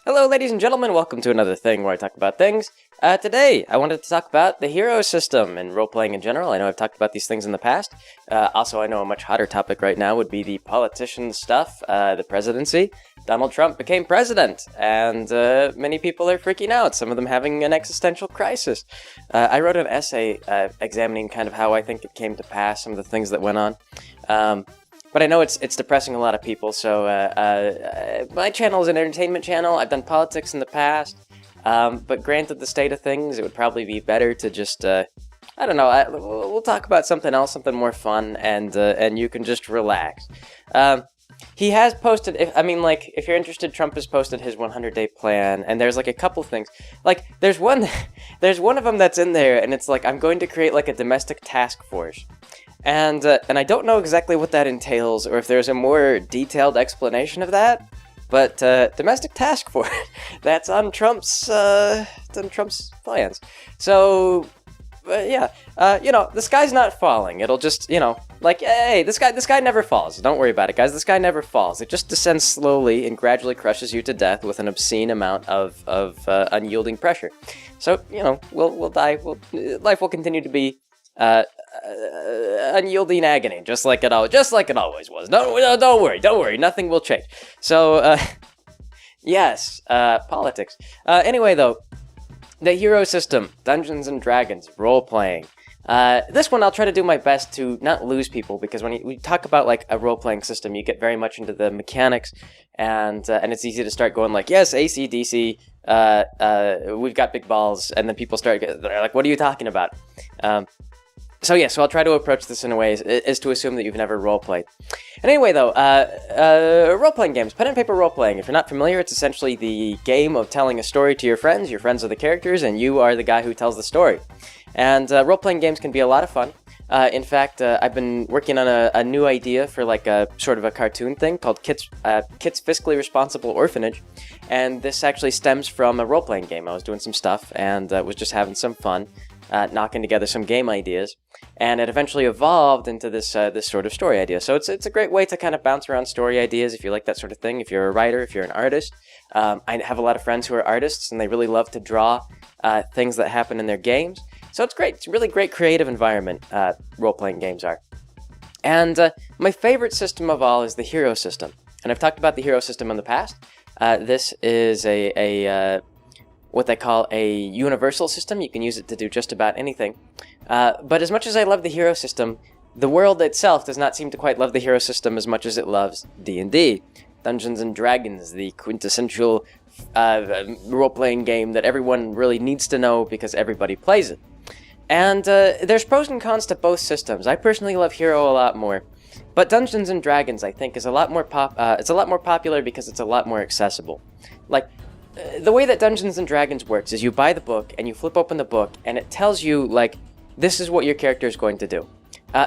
Hello, ladies and gentlemen. Welcome to another thing where I talk about things. Today, I wanted to talk about the hero system and role-playing in general. I know I've talked about these things in the past. Also, I know a much hotter topic right now would be the politician stuff, the presidency. Donald Trump became president, and many people are freaking out, some of them having an existential crisis. I wrote an essay examining kind of how I think it came to pass, some of the things that went on. But I know it's depressing a lot of people, so my channel is an entertainment channel. I've done politics in the past, but granted the state of things, it would probably be better to just, I don't know, we'll talk about something else, something more fun, and you can just relax. He has posted, if you're interested, Trump has posted his 100-day plan, and there's like a couple things. Like, there's one of them that's in there, and it's like, I'm going to create like a domestic task force. And I don't know exactly what that entails, or if there's a more detailed explanation of that, but domestic task force, that's on Trump's plans. So, yeah, the sky's not falling. It'll just, hey, this guy never falls. Don't worry about it, guys. This guy never falls. It just descends slowly and gradually crushes you to death with an obscene amount of unyielding pressure. So, we'll die. Life will continue to be unyielding agony, just like it always was. Don't worry, nothing will change. So, yes, politics. Anyway, though, the hero system, Dungeons and Dragons, role-playing. This one I'll try to do my best to not lose people, because when we talk about like a role-playing system, you get very much into the mechanics, and it's easy to start going like, yes, AC/DC, we've got big balls, and then people they're like, what are you talking about? So I'll try to approach this in a way is to assume that you've never role-played. And anyway, though, role-playing games, pen and paper role-playing. If you're not familiar, it's essentially the game of telling a story to your friends. Your friends are the characters, and you are the guy who tells the story. And role-playing games can be a lot of fun. In fact, I've been working on a new idea for like a sort of a cartoon thing called Kit's Fiscally Responsible Orphanage. And this actually stems from a role-playing game. I was doing some stuff and was just having some fun. Knocking together some game ideas, and it eventually evolved into this sort of story idea. So it's a great way to kind of bounce around story ideas if you like that sort of thing. If you're a writer, if you're an artist, I have a lot of friends who are artists, and they really love to draw things that happen in their games. So it's great. It's a really great creative environment. Role-playing games are, and my favorite system of all is the hero system. And I've talked about the hero system in the past. This is a what they call a universal system. You can use it to do just about anything. But as much as I love the hero system, the world itself does not seem to quite love the hero system as much as it loves D&D. Dungeons and Dragons, the quintessential role-playing game that everyone really needs to know because everybody plays it. And there's pros and cons to both systems. I personally love hero a lot more. But Dungeons and Dragons, I think, is a lot more popular because it's a lot more accessible. Like, the way that Dungeons and Dragons works is you buy the book, and you flip open the book, and it tells you, like, this is what your character is going to do.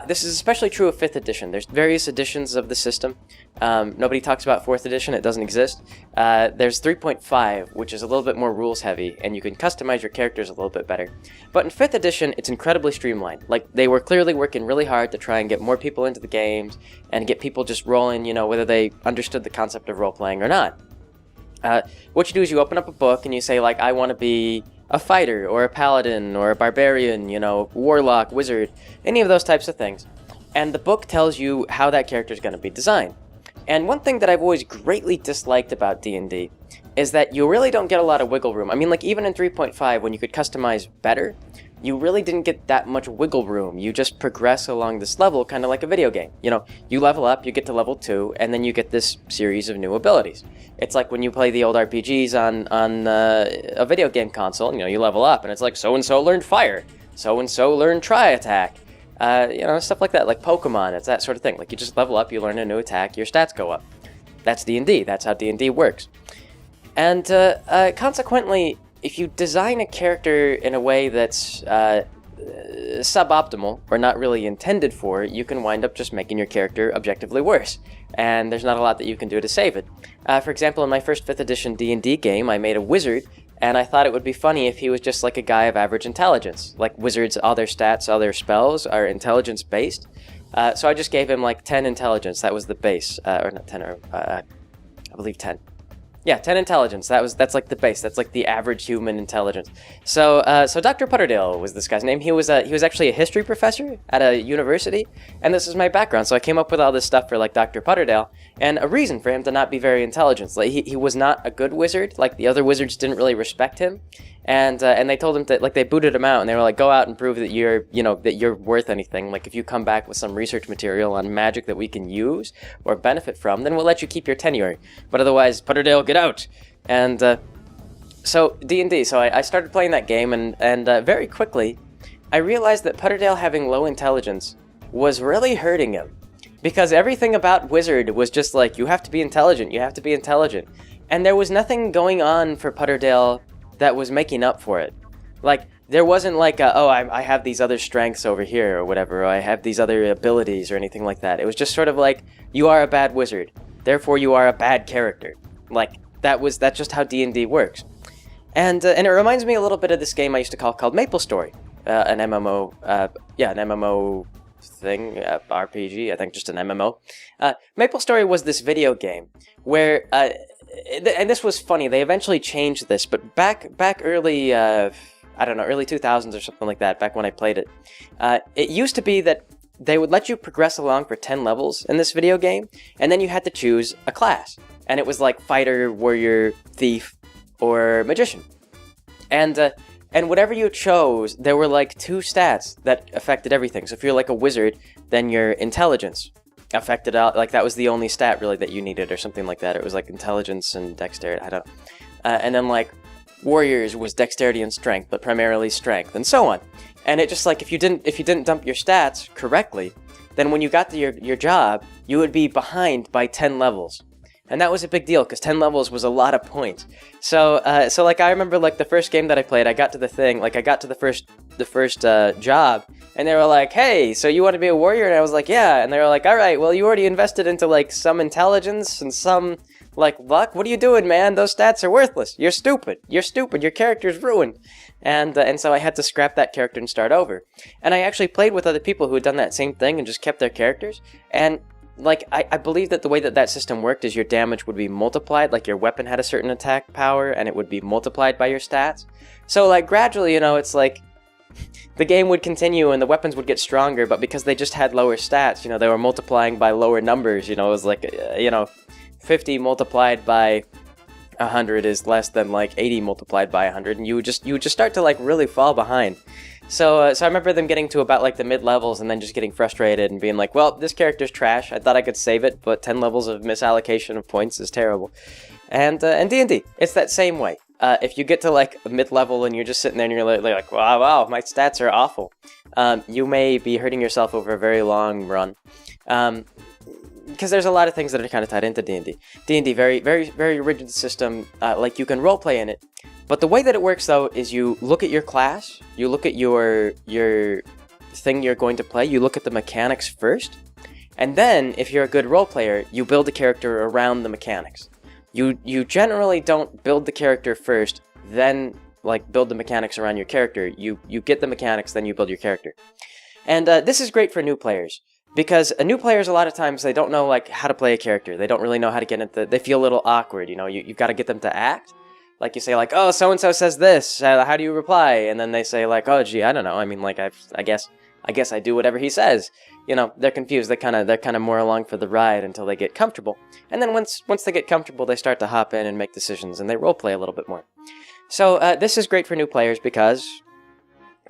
This is especially true of 5th edition. There's various editions of the system. Nobody talks about 4th edition. It doesn't exist. There's 3.5, which is a little bit more rules-heavy, and you can customize your characters a little bit better. But in 5th edition, it's incredibly streamlined. Like, they were clearly working really hard to try and get more people into the games, and get people just rolling, whether they understood the concept of role-playing or not. What you do is you open up a book and you say, like, I want to be a fighter, or a paladin, or a barbarian, warlock, wizard, any of those types of things. And the book tells you how that character is going to be designed. And one thing that I've always greatly disliked about D&D is that you really don't get a lot of wiggle room. I mean, like, even in 3.5, when you could customize better, you really didn't get that much wiggle room. You just progress along this level, kind of like a video game. You level up, you get to level 2, and then you get this series of new abilities. It's like when you play the old RPGs on a video game console, you level up, and it's like, so-and-so learned fire, so-and-so learned tri-attack, stuff like that, like Pokemon, it's that sort of thing. Like, you just level up, you learn a new attack, your stats go up. That's D&D, that's how D&D works. And consequently, if you design a character in a way that's suboptimal, or not really intended for, you can wind up just making your character objectively worse. And there's not a lot that you can do to save it. For example, in my first 5th edition D&D game, I made a wizard, and I thought it would be funny if he was just like a guy of average intelligence. Like, wizards, all their stats, all their spells are intelligence-based. So I just gave him like 10 intelligence. That was the base. Or not 10, I believe 10. Yeah, 10 intelligence. That's like the base. That's like the average human intelligence. So Dr. Putterdale was this guy's name. He was actually a history professor at a university, and this is my background. So I came up with all this stuff for like Dr. Putterdale, and a reason for him to not be very intelligent. Like he was not a good wizard. Like the other wizards didn't really respect him, and they told him that, like, they booted him out, and they were like, go out and prove that you're worth anything. Like if you come back with some research material on magic that we can use or benefit from, then we'll let you keep your tenure. But otherwise, Putterdale, get out. And so D&D. So I started playing that game, and very quickly I realized that Putterdale having low intelligence was really hurting him, because everything about wizard was just like, you have to be intelligent, you have to be intelligent, and there was nothing going on for Putterdale that was making up for it. Like there wasn't like I have these other strengths over here or whatever, or I have these other abilities or anything like that. It was just sort of like, you are a bad wizard, therefore you are a bad character. Like that's just how D&D works. And it reminds me a little bit of this game I used to called Maple Story, an MMO, an MMO thing, RPG, I think just an MMO. Maple Story was this video game where, and this was funny, they eventually changed this, but back early, I don't know, early 2000s or something like that, back when I played it, it used to be that they would let you progress along for 10 levels in this video game, and then you had to choose a class. And it was like fighter, warrior, thief, or magician. And whatever you chose, there were like 2 stats that affected everything. So if you're like a wizard, then your intelligence affected out, like that was the only stat really that you needed or something like that. It was like intelligence and dexterity, I don't know. And then like warriors was dexterity and strength, but primarily strength, and so on. And it just like, if you didn't dump your stats correctly, then when you got to your job, you would be behind by 10 levels. And that was a big deal, because 10 levels was a lot of points. So like, I remember, like, the first game that I played, I got to the thing, like, I got to the first job, and they were like, hey, so you want to be a warrior? And I was like, yeah. And they were like, all right, well, you already invested into, like, some intelligence and some, like, luck. What are you doing, man? Those stats are worthless. You're stupid. You're stupid. Your character's ruined. And so I had to scrap that character and start over. And I actually played with other people who had done that same thing and just kept their characters. And like, I believe that the way that system worked is your damage would be multiplied, like your weapon had a certain attack power, and it would be multiplied by your stats. So, like, gradually, it's like, the game would continue and the weapons would get stronger, but because they just had lower stats, they were multiplying by lower numbers, it was like, 50 multiplied by 100 is less than, like, 80 multiplied by 100, and you would just start to, like, really fall behind. So I remember them getting to about, like, the mid-levels and then just getting frustrated and being like, well, this character's trash. I thought I could save it, but 10 levels of misallocation of points is terrible. And D&D, it's that same way. If you get to, like, a mid-level and you're just sitting there and you're like, wow, my stats are awful, you may be hurting yourself over a very long run. Because there's a lot of things that are kind of tied into D&D. D&D, very, very, very rigid system. Like, you can roleplay in it. But the way that it works, though, is you look at your class, you look at your thing you're going to play, you look at the mechanics first, and then, if you're a good role player, you build a character around the mechanics. You generally don't build the character first, then, like, build the mechanics around your character. You get the mechanics, then you build your character. And this is great for new players, because new players, a lot of times, they don't know, like, how to play a character. They don't really know how to get into... They feel a little awkward, you've got to get them to act. Like, you say, like, oh, so-and-so says this, how do you reply? And then they say, like, oh, gee, I don't know. I mean, like, I guess I do whatever he says. They're confused. They're kind of more along for the ride until they get comfortable. And then once they get comfortable, they start to hop in and make decisions, and they roleplay a little bit more. So, this is great for new players because,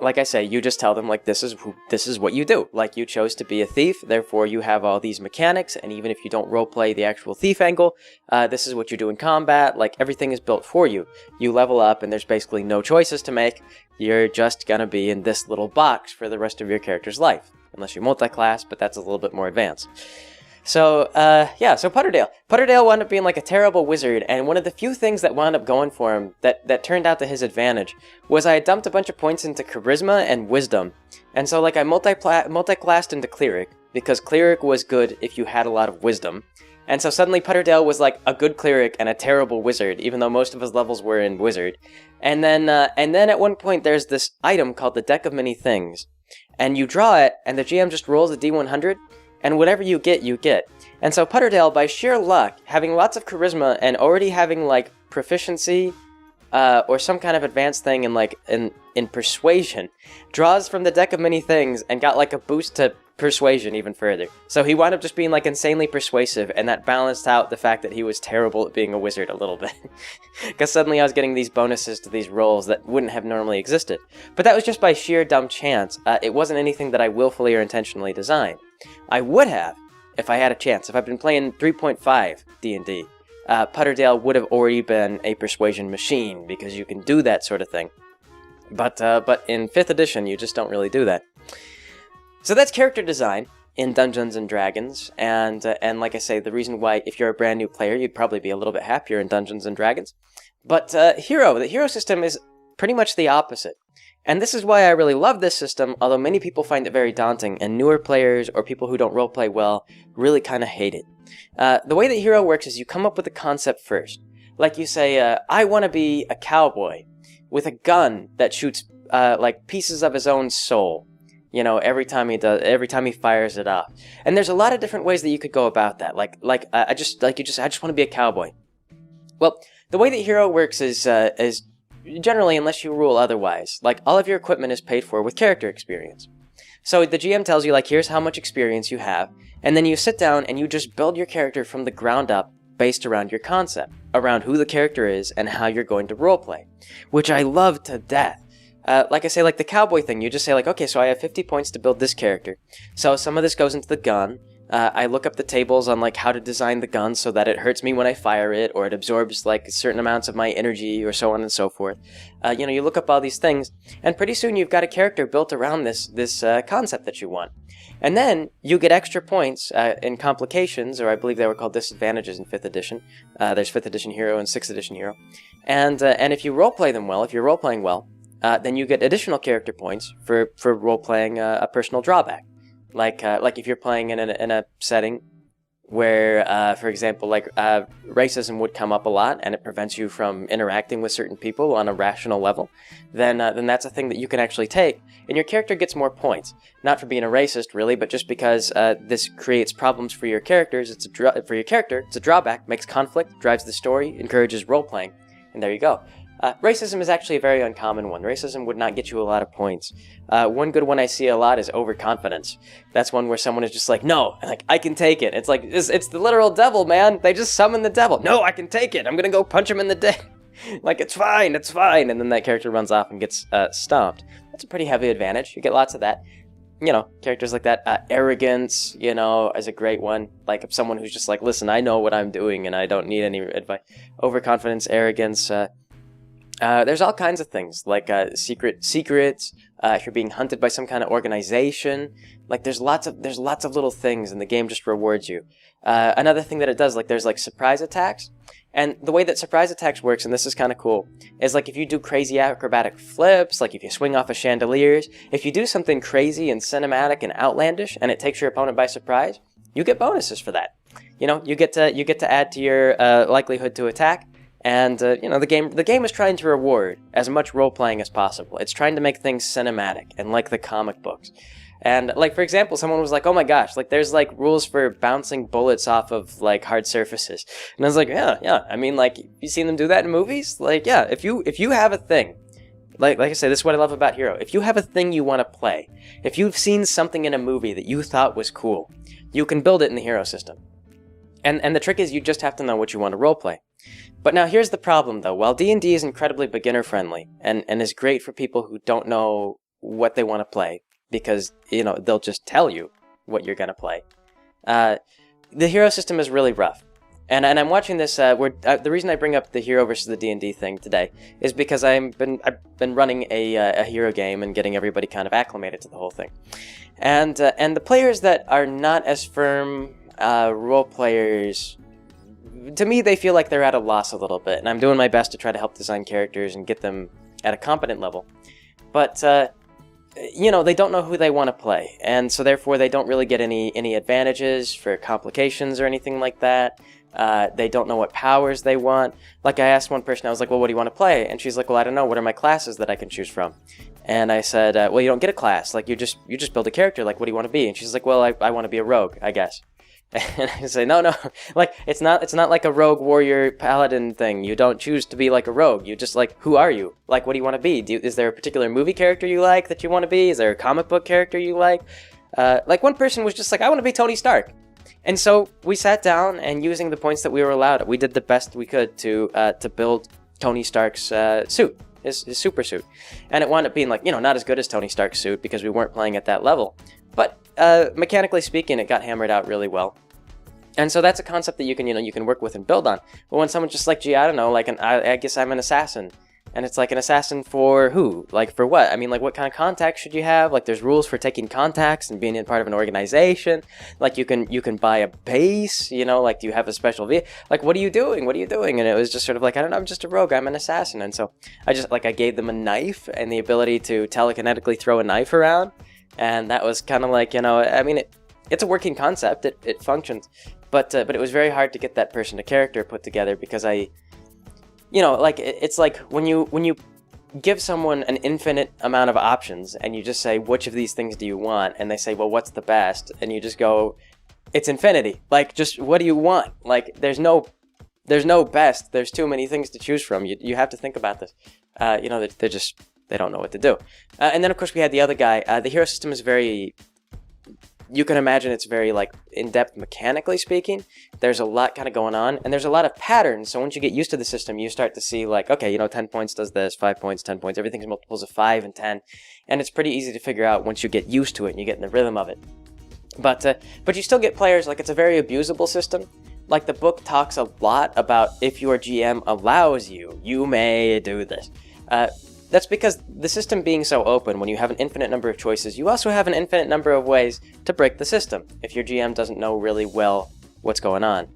like I say, you just tell them, like, this is what you do. Like, you chose to be a thief, therefore you have all these mechanics, and even if you don't roleplay the actual thief angle, this is what you do in combat. Like, everything is built for you. You level up, and there's basically no choices to make. You're just gonna be in this little box for the rest of your character's life. Unless you multi-class, but that's a little bit more advanced. So, so Putterdale. Putterdale wound up being like a terrible wizard, and one of the few things that wound up going for him that turned out to his advantage was I dumped a bunch of points into charisma and wisdom. And so, like, I multi-classed into cleric, because cleric was good if you had a lot of wisdom. And so suddenly Putterdale was like a good cleric and a terrible wizard, even though most of his levels were in wizard. And then at one point there's this item called the Deck of Many Things. And you draw it, and the GM just rolls a D100, and whatever you get, you get. And so Putterdale, by sheer luck, having lots of charisma and already having like proficiency or some kind of advanced thing in persuasion, draws from the deck of many things and got like a boost to persuasion even further. So he wound up just being like insanely persuasive, and that balanced out the fact that he was terrible at being a wizard a little bit. Because suddenly I was getting these bonuses to these rolls that wouldn't have normally existed. But that was just by sheer dumb chance. It wasn't anything that I willfully or intentionally designed. I would have, if I had a chance. If I've been playing 3.5 D&D, Putterdale would have already been a persuasion machine, because you can do that sort of thing. But in 5th edition, you just don't really do that. So that's character design in Dungeons & Dragons, and like I say, the reason why, if you're a brand new player, you'd probably be a little bit happier in Dungeons & Dragons. But the hero system is pretty much the opposite. And this is why I really love this system, although many people find it very daunting, and newer players or people who don't roleplay well really kind of hate it. The way that hero works is you come up with a concept first. Like you say, I want to be a cowboy with a gun that shoots like pieces of his own soul. You know, every time he fires it off. And there's a lot of different ways that you could go about that. I just want to be a cowboy. Well, the way that hero works is generally, unless you rule otherwise, like all of your equipment is paid for with character experience. So the GM tells you, like, here's how much experience you have, and then you sit down and you just build your character from the ground up based around your concept, around who the character is and how you're going to roleplay, which I love to death. Like I say, like the cowboy thing, you just say like, okay, so I have 50 points to build this character. So some of this goes into the gun. I look up the tables on like how to design the gun so that it hurts me when I fire it, or it absorbs like certain amounts of my energy, or so on and so forth. You look up all these things, and pretty soon you've got a character built around this concept that you want. And then you get extra points in complications, or I believe they were called disadvantages in 5th edition. There's 5th edition hero and 6th edition hero. And if you roleplay them well, if you're roleplaying well, then you get additional character points for role-playing a personal drawback. Like if you're playing in a setting where, for example, racism would come up a lot and it prevents you from interacting with certain people on a rational level, then that's a thing that you can actually take, and your character gets more points. Not for being a racist, really, but just because this creates problems for your characters. It's a drawback, makes conflict, drives the story, encourages role-playing, and there you go. Racism is actually a very uncommon one. Racism would not get you a lot of points. One good one I see a lot is overconfidence. That's one where someone is just like, no, like, I can take it. It's like, it's the literal devil, man. They just summoned the devil. No, I can take it. I'm gonna go punch him in the dick. Like, it's fine. And then that character runs off and gets stomped. That's a pretty heavy advantage. You get lots of that. Characters like that. Arrogance, is a great one. Like, if someone who's just like, listen, I know what I'm doing and I don't need any advice. Overconfidence, arrogance, there's all kinds of things, like secrets, if you're being hunted by some kind of organization. Like, there's lots of little things, and the game just rewards you. Another thing that it does, like, there's like surprise attacks. And the way that surprise attacks works, and this is kind of cool, is like if you do crazy acrobatic flips, like if you swing off of chandeliers, if you do something crazy and cinematic and outlandish, and it takes your opponent by surprise, you get bonuses for that. You get to add to your likelihood to attack. And, the game is trying to reward as much role-playing as possible. It's trying to make things cinematic and like the comic books. And, like, for example, someone was like, oh my gosh, like, there's, like, rules for bouncing bullets off of, like, hard surfaces. And I was like, yeah, I mean, like, you seen them do that in movies? Like, yeah, if you have a thing, like I say, this is what I love about Hero. If you have a thing you want to play, if you've seen something in a movie that you thought was cool, you can build it in the Hero system. And the trick is you just have to know what you want to roleplay. But now here's the problem, though. While D&D is incredibly beginner-friendly and is great for people who don't know what they want to play, because, they'll just tell you what you're going to play, the hero system is really rough. And I'm watching this, the reason I bring up the hero versus the D&D thing today is because I've been running a hero game and getting everybody kind of acclimated to the whole thing. And the players that are not as firm role players, to me, they feel like they're at a loss a little bit, and I'm doing my best to try to help design characters and get them at a competent level. But, they don't know who they want to play, and so therefore they don't really get any advantages for complications or anything like that. They don't know what powers they want. Like, I asked one person, I was like, well, what do you want to play? And she's like, well, I don't know, what are my classes that I can choose from? And I said, well, you don't get a class, like, you just build a character, like, what do you want to be? And she's like, well, I want to be a rogue, I guess. And I say, no, like, it's not like a rogue warrior paladin thing. You don't choose to be like a rogue. You just, like, who are you? Like, what do you want to be? Is there a particular movie character you like that you want to be? Is there a comic book character you like? Like, one person was just like, I want to be Tony Stark. And so we sat down, and using the points that we were allowed, we did the best we could to build Tony Stark's suit, his super suit. And it wound up being, like, you know, not as good as Tony Stark's suit because we weren't playing at that level. But mechanically speaking, it got hammered out really well. And so that's a concept that you can work with and build on. But when someone's just like, gee, I don't know, like, I guess I'm an assassin. And it's like, an assassin for who? Like, for what? I mean, like, what kind of contacts should you have? Like, there's rules for taking contacts and being in part of an organization. Like, you can buy a base, you know, like, do you have a special vehicle? Like, what are you doing? What are you doing? And it was just sort of like, I don't know, I'm just a rogue, I'm an assassin. And so I gave them a knife and the ability to telekinetically throw a knife around. And that was kind of like, you know, I mean, it's a working concept, it functions. But it was very hard to get that person to character put together because you know, like, it's like when you give someone an infinite amount of options and you just say, which of these things do you want? And they say, well, what's the best? And you just go, it's infinity. Like, just what do you want? Like, there's no best. There's too many things to choose from. You have to think about this. You know, they don't know what to do. And then, of course, we had the other guy. The hero system is very... You can imagine it's very, like, in-depth mechanically speaking. There's a lot kind of going on, and there's a lot of patterns. So once you get used to the system, you start to see, like, okay, you know, 10 points does this, 5 points, 10 points. Everything's multiples of 5 and 10. And it's pretty easy to figure out once you get used to it and you get in the rhythm of it. But you still get players, like, it's a very abusable system. Like, the book talks a lot about if your GM allows you, you may do this. That's because the system being so open, when you have an infinite number of choices, you also have an infinite number of ways to break the system if your GM doesn't know really well what's going on.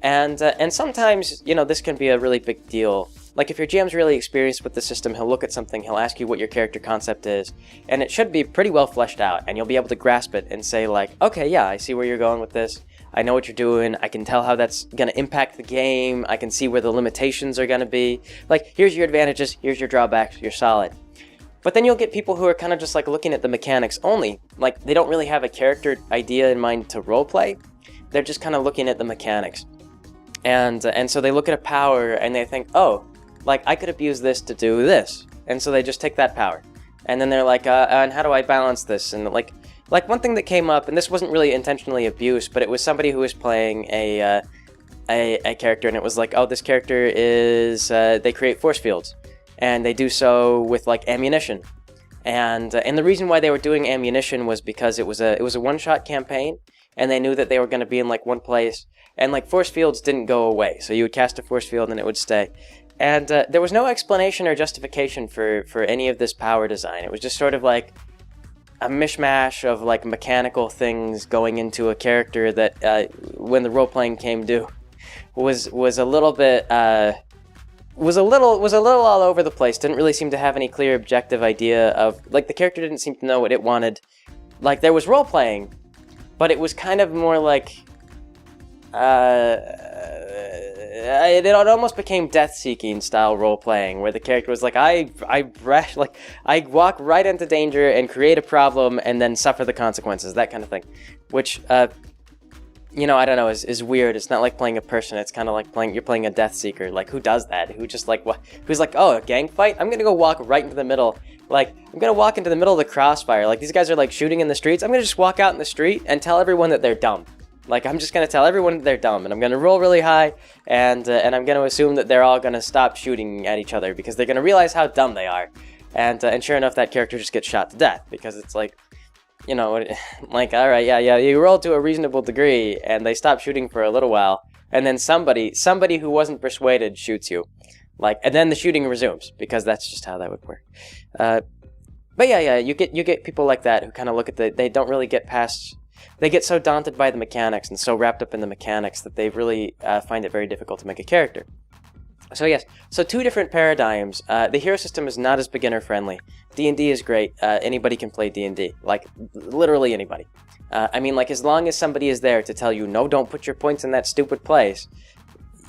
And sometimes, you know, this can be a really big deal. Like, if your GM's really experienced with the system, he'll look at something, he'll ask you what your character concept is, and it should be pretty well fleshed out, and you'll be able to grasp it and say, like, okay, yeah, I see where you're going with this. I know what you're doing. I can tell how that's going to impact the game. I can see where the limitations are going to be. Like, here's your advantages, here's your drawbacks, you're solid. But then you'll get people who are kind of just, like, looking at the mechanics only. Like, they don't really have a character idea in mind to roleplay. They're just kind of looking at the mechanics. And so they look at a power and they think, oh, like, I could abuse this to do this. And so they just take that power. And then they're like, and how do I balance this? And, like, one thing that came up, and this wasn't really intentionally abuse, but it was somebody who was playing a character, and it was like, oh, this character is, they create force fields, and they do so with, like, ammunition. And the reason why they were doing ammunition was because it was a one-shot campaign, and they knew that they were going to be in, like, one place, and, like, force fields didn't go away, so you would cast a force field and it would stay. And there was no explanation or justification for any of this power design. It was just sort of like a mishmash of, like, mechanical things going into a character that when the role-playing came due was a little bit was a little all over the place. Didn't really seem to have any clear objective idea of, like, the character didn't seem to know what it wanted. Like, there was role-playing, but it was kind of more like it almost became death-seeking style role-playing, where the character was like, I walk right into danger and create a problem and then suffer the consequences, that kind of thing. Which, you know, I don't know, is weird. It's not like playing a person. It's kind of like you're playing a Death Seeker. Like, who does that? Who's like, oh, a gang fight? I'm gonna go walk right into the middle. Like, I'm gonna walk into the middle of the crossfire. Like, these guys are, like, shooting in the streets. I'm gonna just walk out in the street and tell everyone that they're dumb. Like, I'm just gonna tell everyone that they're dumb, and I'm gonna roll really high, and I'm gonna assume that they're all gonna stop shooting at each other because they're gonna realize how dumb they are. And sure enough, that character just gets shot to death because it's like, you know, like, all right, yeah, you roll to a reasonable degree, and they stop shooting for a little while, and then somebody who wasn't persuaded shoots you, like, and then the shooting resumes because that's just how that would work. But yeah, you get people like that who kind of look at they don't really get past. They get so daunted by the mechanics and so wrapped up in the mechanics that they really find it very difficult to make a character. So yes, so two different paradigms. The hero system is not as beginner friendly. D&D is great. Anybody can play D&D. Like, literally anybody. I mean, like, as long as somebody is there to tell you, no, don't put your points in that stupid place,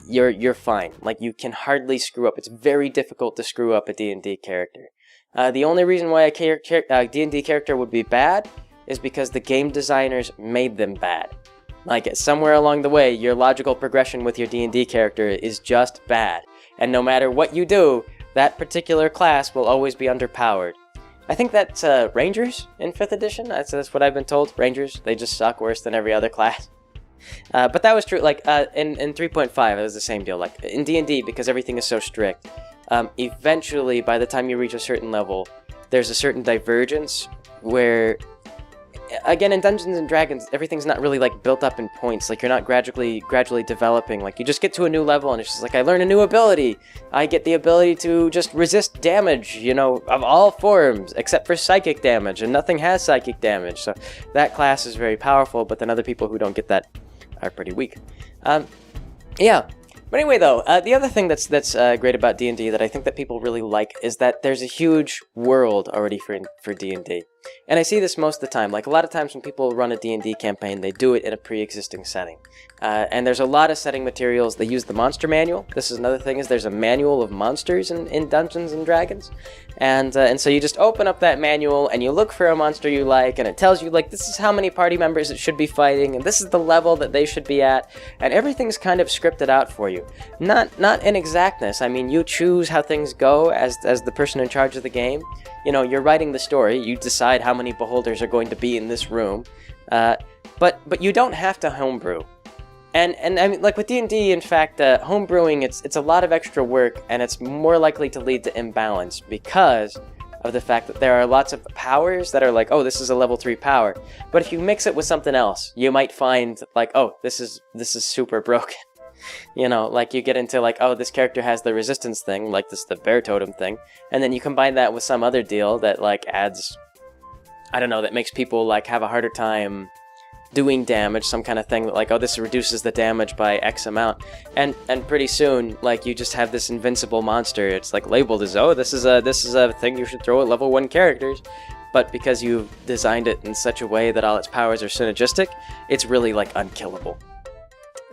you're fine. Like, you can hardly screw up. It's very difficult to screw up a D&D character. The only reason why a D&D character would be bad is because the game designers made them bad. Like, somewhere along the way, your logical progression with your D&D character is just bad. And no matter what you do, that particular class will always be underpowered. I think that's Rangers in 5th edition. That's what I've been told. Rangers, they just suck worse than every other class. But that was true. Like, in 3.5, it was the same deal. Like, in D&D, because everything is so strict, eventually, by the time you reach a certain level, there's a certain divergence where, again, in Dungeons and Dragons, everything's not really, like, built up in points. Like, you're not gradually developing. Like, you just get to a new level, and it's just like, I learn a new ability. I get the ability to just resist damage, you know, of all forms, except for psychic damage, and nothing has psychic damage. So that class is very powerful, but then other people who don't get that are pretty weak. Yeah. But anyway, though, the other thing that's great about D&D that I think that people really like is that there's a huge world already for D&D. And I see this most of the time. Like, a lot of times when people run a D&D campaign, they do it in a pre-existing setting. And there's a lot of setting materials. They use the monster manual. This is another thing, is there's a manual of monsters in Dungeons and Dragons. And so you just open up that manual, and you look for a monster you like, and it tells you, like, this is how many party members it should be fighting, and this is the level that they should be at, and everything's kind of scripted out for you. Not in exactness. I mean, you choose how things go as the person in charge of the game. You know, you're writing the story, you decide how many beholders are going to be in this room, but you don't have to homebrew. And I mean, like with D&D, in fact, homebrewing, it's a lot of extra work, and it's more likely to lead to imbalance because of the fact that there are lots of powers that are like, oh, this is a level 3 power. But if you mix it with something else, you might find, like, oh, this is super broken. You know, like you get into like, oh, this character has the resistance thing, like this the bear totem thing, and then you combine that with some other deal that like adds, I don't know, that makes people like have a harder time doing damage, some kind of thing that like, oh, this reduces the damage by X amount, and pretty soon like you just have this invincible monster. It's like labeled as, oh, this is a thing you should throw at level 1 characters, but because you've designed it in such a way that all its powers are synergistic, it's really like unkillable.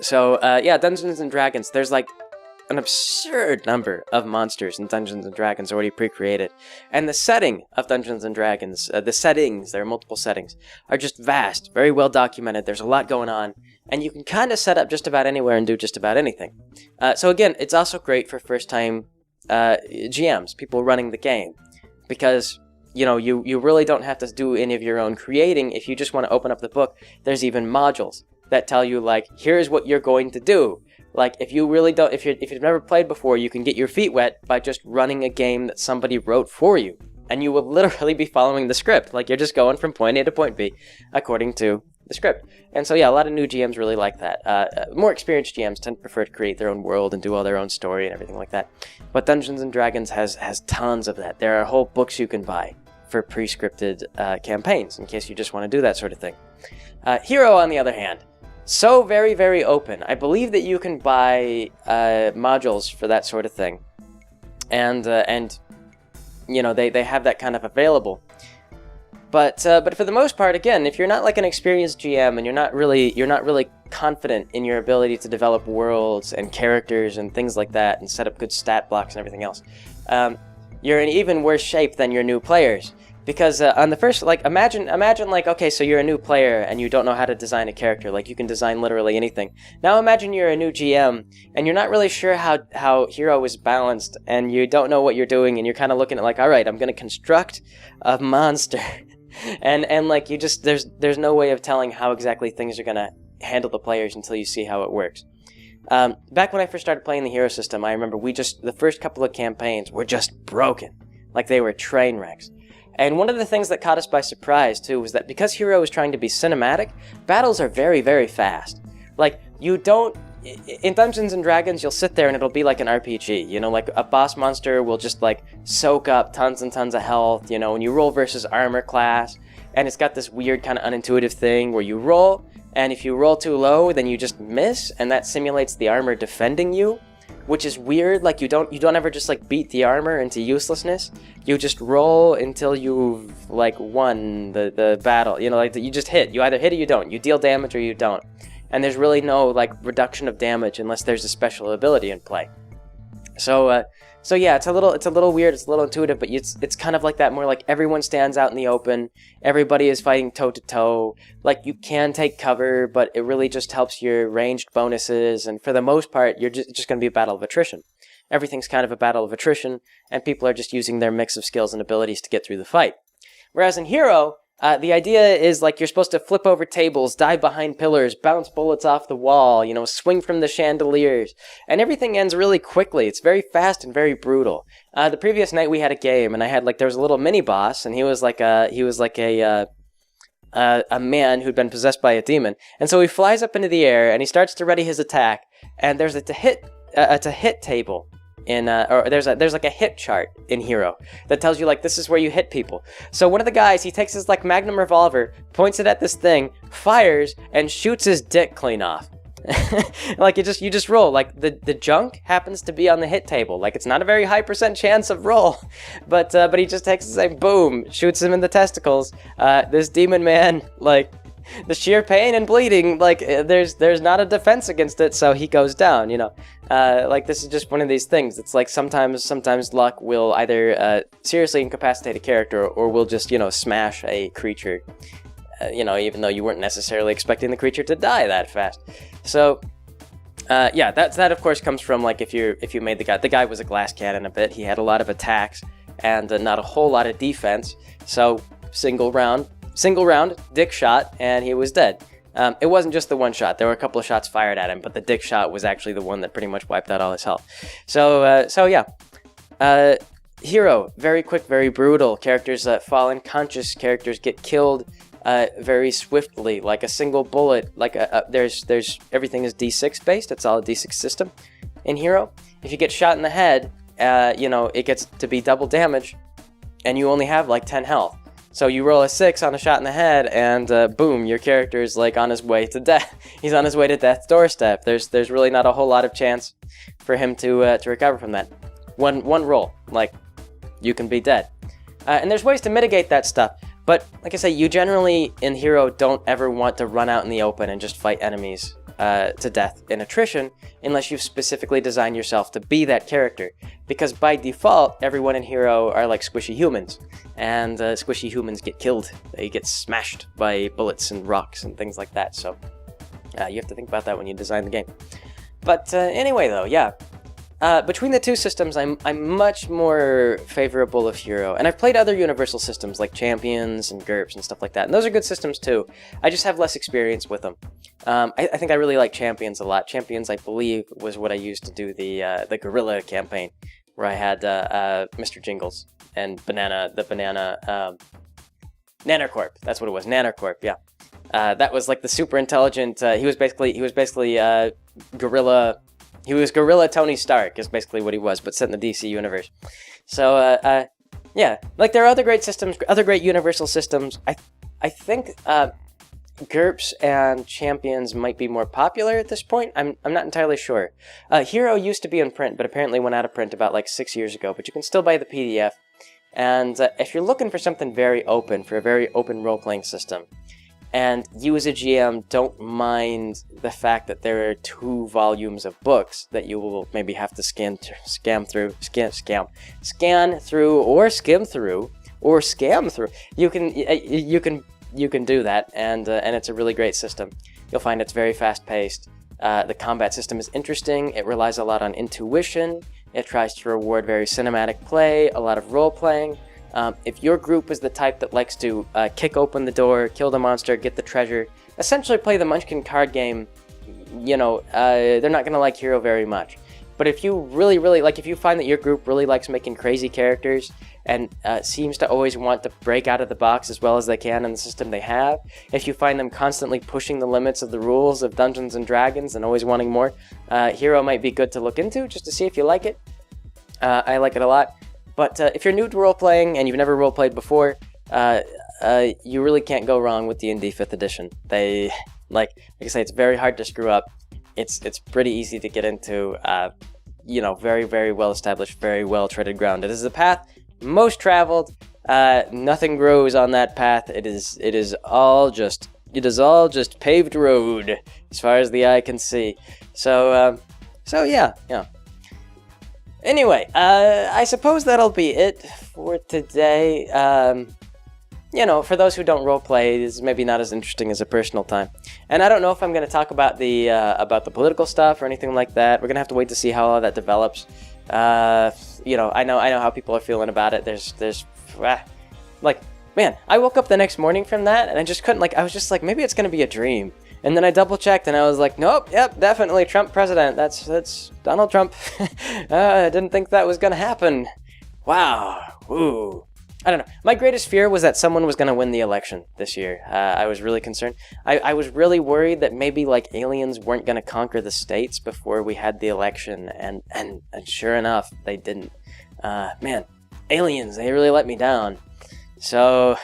So, yeah, Dungeons & Dragons, there's like an absurd number of monsters in Dungeons & Dragons already pre-created. And the setting of Dungeons & Dragons, the settings, there are multiple settings, are just vast, very well documented, there's a lot going on, and you can kind of set up just about anywhere and do just about anything. So again, it's also great for first-time GMs, people running the game, because you know, you really don't have to do any of your own creating. If you just want to open up the book, there's even modules that tell you, like, here's what you're going to do. Like, if you really don't, if you've never played before, you can get your feet wet by just running a game that somebody wrote for you. And you will literally be following the script. Like, you're just going from point A to point B according to the script. And so, yeah, a lot of new GMs really like that. More experienced GMs tend to prefer to create their own world and do all their own story and everything like that. But Dungeons & Dragons has tons of that. There are whole books you can buy for pre-scripted campaigns, in case you just want to do that sort of thing. Hero, on the other hand, so very, very open. I believe that you can buy modules for that sort of thing, and you know, they have that kind of available. But for the most part, again, if you're not like an experienced GM and you're not really confident in your ability to develop worlds and characters and things like that, and set up good stat blocks and everything else, you're in even worse shape than your new players. Because on the first, like, imagine like, okay, so you're a new player and you don't know how to design a character. Like, you can design literally anything. Now imagine you're a new GM and you're not really sure how hero is balanced, and you don't know what you're doing, and you're kind of looking at like, all right, I'm going to construct a monster. and like, you just, there's no way of telling how exactly things are going to handle the players until you see how it works. Back when I first started playing the hero system, I remember the first couple of campaigns were just broken. Like, they were train wrecks. And one of the things that caught us by surprise, too, was that because Hero is trying to be cinematic, battles are very, very fast. Like, you don't... In Dungeons & Dragons, you'll sit there and it'll be like an RPG, you know, like a boss monster will just, like, soak up tons and tons of health, you know, when you roll versus armor class, and it's got this weird kind of unintuitive thing where you roll, and if you roll too low, then you just miss, and that simulates the armor defending you, which is weird. Like, you don't ever just like beat the armor into uselessness. You just roll until you've like won the battle. You know, like you just hit. You either hit or you don't. You deal damage or you don't. And there's really no like reduction of damage unless there's a special ability in play. So So yeah, it's a little weird, it's a little intuitive, but it's kind of like that, more like everyone stands out in the open, everybody is fighting toe to toe, like you can take cover, but it really just helps your ranged bonuses, and for the most part, you're just going to be a battle of attrition. Everything's kind of a battle of attrition, and people are just using their mix of skills and abilities to get through the fight. Whereas in Hero, the idea is like you're supposed to flip over tables, dive behind pillars, bounce bullets off the wall, swing from the chandeliers, and everything ends really quickly. It's very fast and very brutal. The previous night we had a game, and there was a little mini boss, and he was like a man who'd been possessed by a demon, and so he flies up into the air and he starts to ready his attack, and there's a to hit table. There's like a hit chart in Hero that tells you like this is where you hit people. So one of the guys, he takes his like Magnum revolver, points it at this thing, fires, and shoots his dick clean off. Like you just roll. Like the junk happens to be on the hit table. Like it's not a very high % chance of roll, but he just takes the same, boom, shoots him in the testicles. This demon man, like, the sheer pain and bleeding, like there's not a defense against it, so he goes down. Like this is just one of these things. It's like sometimes luck will either seriously incapacitate a character, or will just smash a creature. Even though you weren't necessarily expecting the creature to die that fast. So yeah, that of course comes from like if you made the guy was a glass cannon a bit. He had a lot of attacks and not a whole lot of defense. So single round, dick shot, and he was dead. It wasn't just the one shot. There were a couple of shots fired at him, but the dick shot was actually the one that pretty much wiped out all his health. So yeah. Hero, very quick, very brutal. Characters fall unconscious. Characters get killed very swiftly, like a single bullet. Like there's everything is D6 based. It's all a D6 system in Hero. If you get shot in the head, it gets to be double damage, and you only have like 10 health. So you roll a 6 on a shot in the head, and boom, your character is like on his way to death. He's on his way to death's doorstep. There's really not a whole lot of chance for him to recover from that. One roll, like, you can be dead. And there's ways to mitigate that stuff. But like I say, you generally in Hero don't ever want to run out in the open and just fight enemies to death in attrition, unless you've specifically designed yourself to be that character. Because by default, everyone in Hero are like squishy humans, and squishy humans get killed. They get smashed by bullets and rocks and things like that. So you have to think about that when you design the game. But anyway, though, yeah. Between the two systems, I'm much more favorable of Hero, and I've played other universal systems like Champions and GURPS and stuff like that, and those are good systems too. I just have less experience with them. I think I really like Champions a lot. Champions, I believe, was what I used to do the Gorilla campaign, where I had Mr. Jingles and Nanacorp. That's what it was, Nanacorp. Yeah, that was like the super intelligent. He was basically Gorilla. He was Gorilla Tony Stark, is basically what he was, but set in the DC universe. So, yeah, like there are other great systems, other great universal systems. I think GURPS and Champions might be more popular at this point. I'm not entirely sure. Hero used to be in print, but apparently went out of print about like 6 years ago. But you can still buy the PDF. And if you're looking for something very open, for a very open role-playing system, and you as a GM don't mind the fact that there are 2 volumes of books that you will maybe have to scan through, or skim through, or scam through. You can do that, and it's a really great system. You'll find it's very fast-paced. The combat system is interesting. It relies a lot on intuition. It tries to reward very cinematic play, a lot of role-playing. If your group is the type that likes to kick open the door, kill the monster, get the treasure, essentially play the Munchkin card game, they're not going to like Hero very much. But if you really, if you find that your group really likes making crazy characters and seems to always want to break out of the box as well as they can in the system they have, if you find them constantly pushing the limits of the rules of Dungeons & Dragons and always wanting more, Hero might be good to look into just to see if you like it. I like it a lot. But if you're new to role-playing and you've never role-played before, you really can't go wrong with D&D 5th edition. They, like I say, it's very hard to screw up. It's pretty easy to get into, very, very well-established, very well-treaded ground. It is the path most traveled. Nothing grows on that path. It is all just paved road as far as the eye can see. So yeah. Anyway, I suppose that'll be it for today. You know, for those who don't roleplay, it's maybe not as interesting as a personal time. And I don't know if I'm going to talk about the political stuff or anything like that. We're going to have to wait to see how all that develops. You know, I know how people are feeling about it. Like, man, I woke up the next morning from that, and I just couldn't, I was just like, maybe it's going to be a dream. And then I double-checked, and I was like, nope, yep, definitely Trump president. That's Donald Trump. I didn't think that was going to happen. Wow. Ooh. I don't know. My greatest fear was that someone was going to win the election this year. I was really concerned. I was really worried that maybe, aliens weren't going to conquer the states before we had the election, and sure enough, they didn't. Man, aliens, they really let me down. So,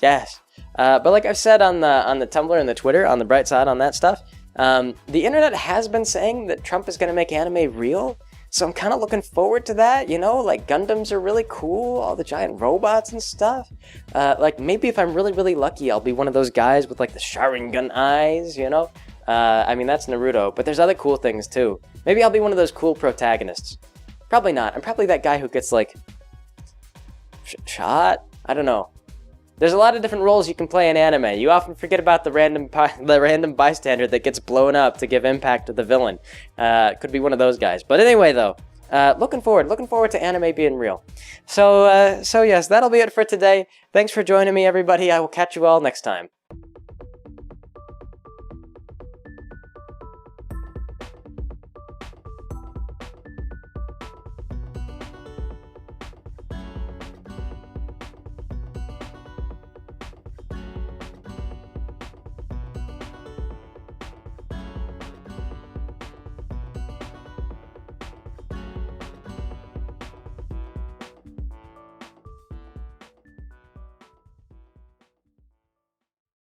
yes. But like I've said on the Tumblr and the Twitter, on the bright side on that stuff, the internet has been saying that Trump is going to make anime real. So I'm kind of looking forward to that, you know, Gundams are really cool, all the giant robots and stuff. Maybe if I'm really, really lucky, I'll be one of those guys with, the Sharingan eyes, you know? I mean, that's Naruto, but there's other cool things, too. Maybe I'll be one of those cool protagonists. Probably not. I'm probably that guy who gets, shot? I don't know. There's a lot of different roles you can play in anime. You often forget about the random bystander that gets blown up to give impact to the villain. Could be one of those guys. But anyway, though, looking forward to anime being real. So yes, that'll be it for today. Thanks for joining me, everybody. I will catch you all next time.